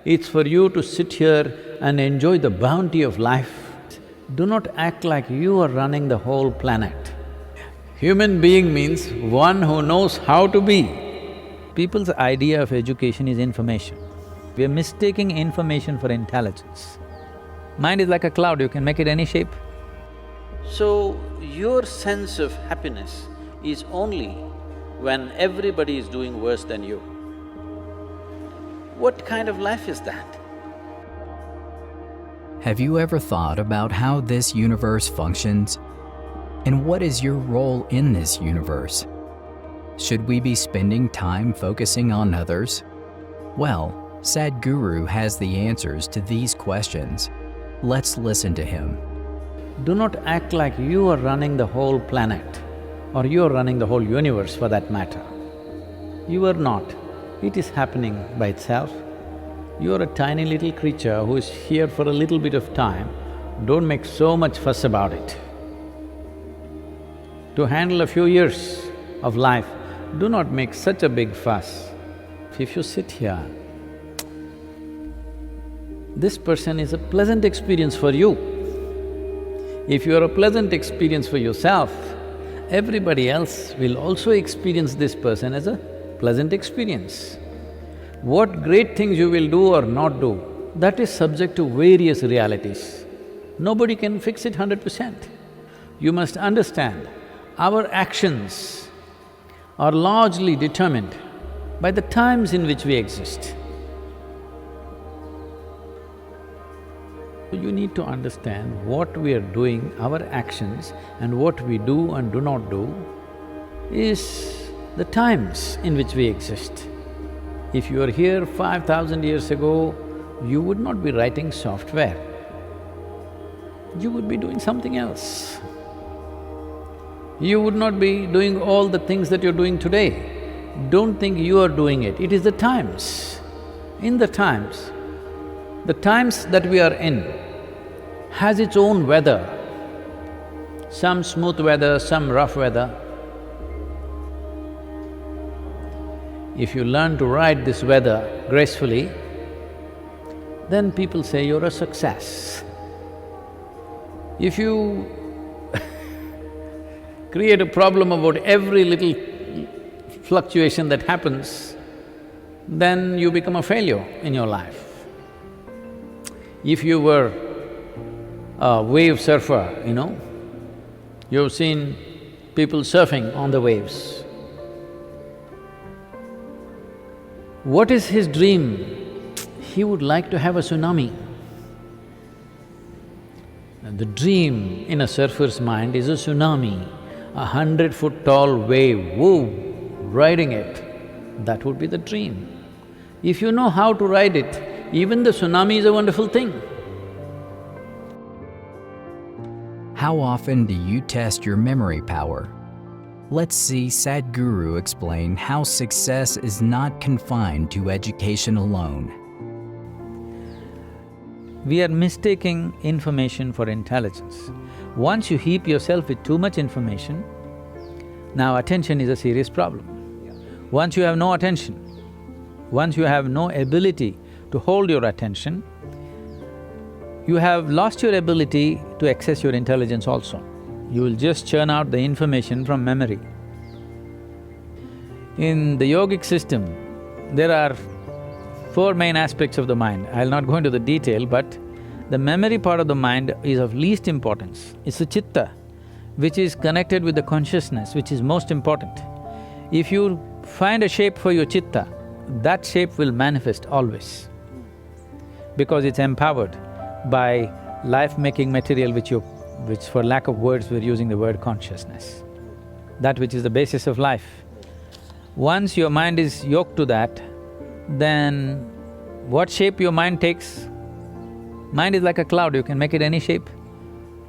It's for you to sit here and enjoy the bounty of life. Do not act like you are running the whole planet. Human being means one who knows how to be. People's idea of education is information. We are mistaking information for intelligence. Mind is like a cloud, you can make it any shape. So, your sense of happiness is only when everybody is doing worse than you. What kind of life is that? Have you ever thought about how this universe functions? And what is your role in this universe? Should we be spending time focusing on others? Well, Sadhguru has the answers to these questions. Let's listen to him. Do not act like you are running the whole planet or you are running the whole universe for that matter. You are not. It is happening by itself. You are a tiny little creature who is here for a little bit of time. Don't make so much fuss about it. To handle a few years of life, do not make such a big fuss. If you sit here, this person is a pleasant experience for you. If you are a pleasant experience for yourself, everybody else will also experience this person as a pleasant experience. What great things you will do or not do, that is subject to various realities. Nobody can fix it 100%. You must understand, our actions are largely determined by the times in which we exist. You need to understand what we are doing, our actions and what we do and do not do is the times in which we exist. If you are here 5,000 years ago, you would not be writing software. You would be doing something else. You would not be doing all the things that you're doing today. Don't think you are doing it, it is the times. In the times that we are in has its own weather, some smooth weather, some rough weather. If you learn to ride this weather gracefully, then people say you're a success. If you create a problem about every little fluctuation that happens, then you become a failure in your life. If you were a wave surfer, you've seen people surfing on the waves. What is his dream? He would like to have a tsunami. And the dream in a surfer's mind is a tsunami, 100-foot tall wave, whoa, riding it, that would be the dream. If you know how to ride it, even the tsunami is a wonderful thing. How often do you test your memory power? Let's see Sadhguru explain how success is not confined to education alone. We are mistaking information for intelligence. Once you heap yourself with too much information, now attention is a serious problem. Once you have no attention, once you have no ability to hold your attention, you have lost your ability to access your intelligence also. You will just churn out the information from memory. In the yogic system, there are four main aspects of the mind. I'll not go into the detail, but the memory part of the mind is of least importance. It's the chitta, which is connected with the consciousness, which is most important. If you find a shape for your chitta, that shape will manifest always, because it's empowered by life-making material which for lack of words we're using the word consciousness, that which is the basis of life. Once your mind is yoked to that, then what shape your mind takes? Mind is like a cloud, you can make it any shape.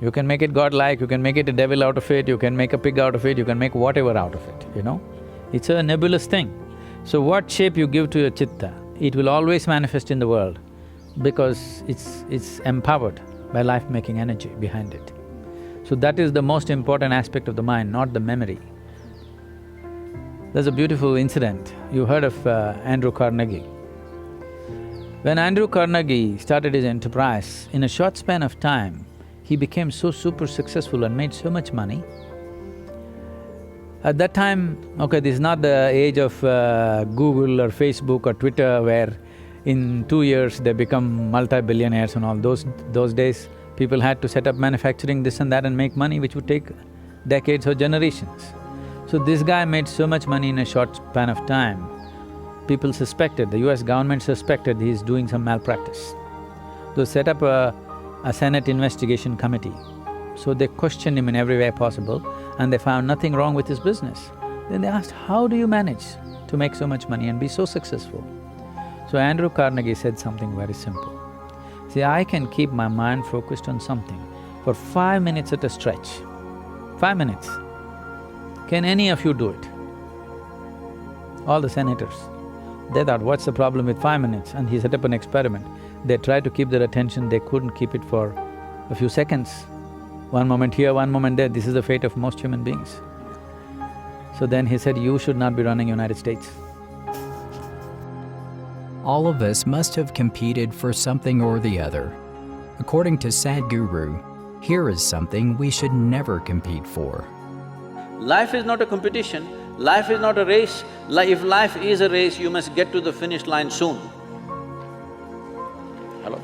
You can make it godlike, you can make it a devil out of it, you can make a pig out of it, you can make whatever out of it, It's a nebulous thing. So what shape you give to your chitta, it will always manifest in the world because it's empowered by life-making energy behind it. So that is the most important aspect of the mind, not the memory. There's a beautiful incident, you heard of Andrew Carnegie. When Andrew Carnegie started his enterprise, in a short span of time, he became so super successful and made so much money. At that time, okay, this is not the age of Google or Facebook or Twitter where in 2 years they become multi-billionaires and all. Those days, people had to set up manufacturing this and that and make money, which would take decades or generations. So this guy made so much money in a short span of time, people suspected, the US government suspected he's doing some malpractice. They set up a Senate investigation committee. So they questioned him in every way possible and they found nothing wrong with his business. Then they asked, how do you manage to make so much money and be so successful? So Andrew Carnegie said something very simple. See, I can keep my mind focused on something for 5 minutes at a stretch. 5 minutes. Can any of you do it? All the senators. They thought, what's the problem with 5 minutes? And he set up an experiment. They tried to keep their attention, they couldn't keep it for a few seconds. One moment here, one moment there, this is the fate of most human beings. So then he said, you should not be running United States. All of us must have competed for something or the other. According to Sadhguru, here is something we should never compete for. Life is not a competition, life is not a race. If life is a race, you must get to the finish line soon. Hello?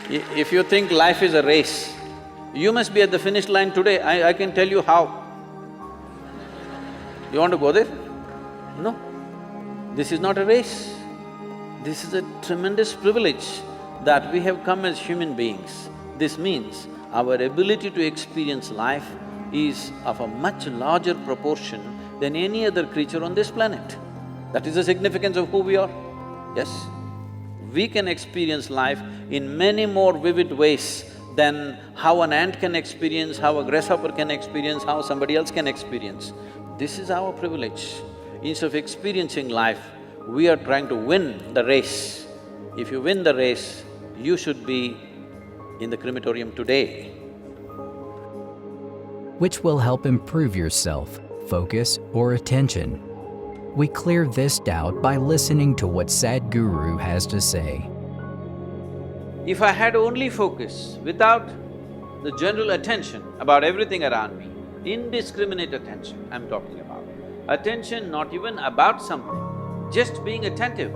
If you think life is a race, you must be at the finish line today. I can tell you how. You want to go there? No. This is not a race. This is a tremendous privilege that we have come as human beings. This means our ability to experience life is of a much larger proportion than any other creature on this planet. That is the significance of who we are. Yes? We can experience life in many more vivid ways than how an ant can experience, how a grasshopper can experience, how somebody else can experience. This is our privilege. Instead of experiencing life, we are trying to win the race. If you win the race, you should be in the crematorium today. Which will help improve your self, focus, or attention. We clear this doubt by listening to what Sadhguru has to say. If I had only focus, without the general attention about everything around me, indiscriminate attention I'm talking about, attention not even about something, just being attentive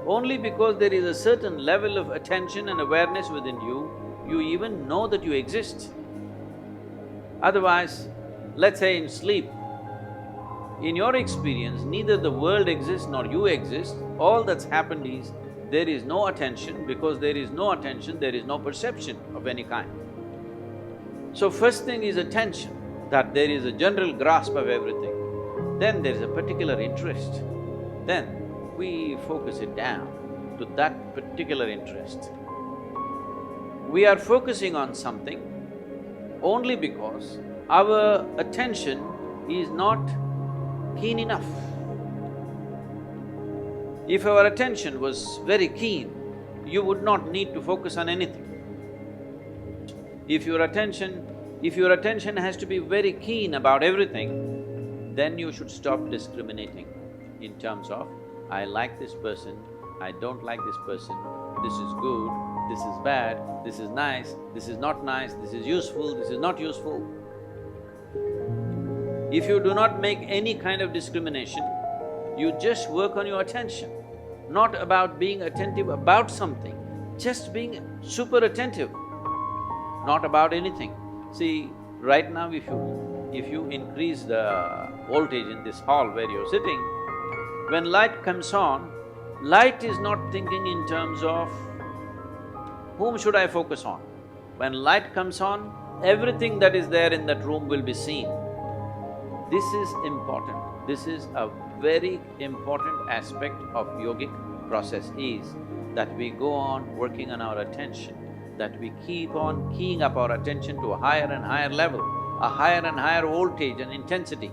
only because there is a certain level of attention and awareness within you, you even know that you exist. Otherwise, let's say in sleep, in your experience, neither the world exists nor you exist. All that's happened is, there is no attention. Because there is no attention, there is no perception of any kind. So first thing is attention, that there is a general grasp of everything. Then there is a particular interest. Then we focus it down to that particular interest. We are focusing on something only because our attention is not keen enough. If our attention was very keen, you would not need to focus on anything. If your attention has to be very keen about everything, then you should stop discriminating in terms of, I like this person, I don't like this person, this is good, this is bad, this is nice, this is not nice, this is useful, this is not useful. If you do not make any kind of discrimination, you just work on your attention, not about being attentive about something, just being super attentive, not about anything. See, right now if you increase the voltage in this hall where you're sitting, when light comes on, light is not thinking in terms of whom should I focus on. When light comes on, everything that is there in that room will be seen. This is important. This is a very important aspect of yogic process is that we go on working on our attention, that we keep on keying up our attention to a higher and higher level, a higher and higher voltage and intensity.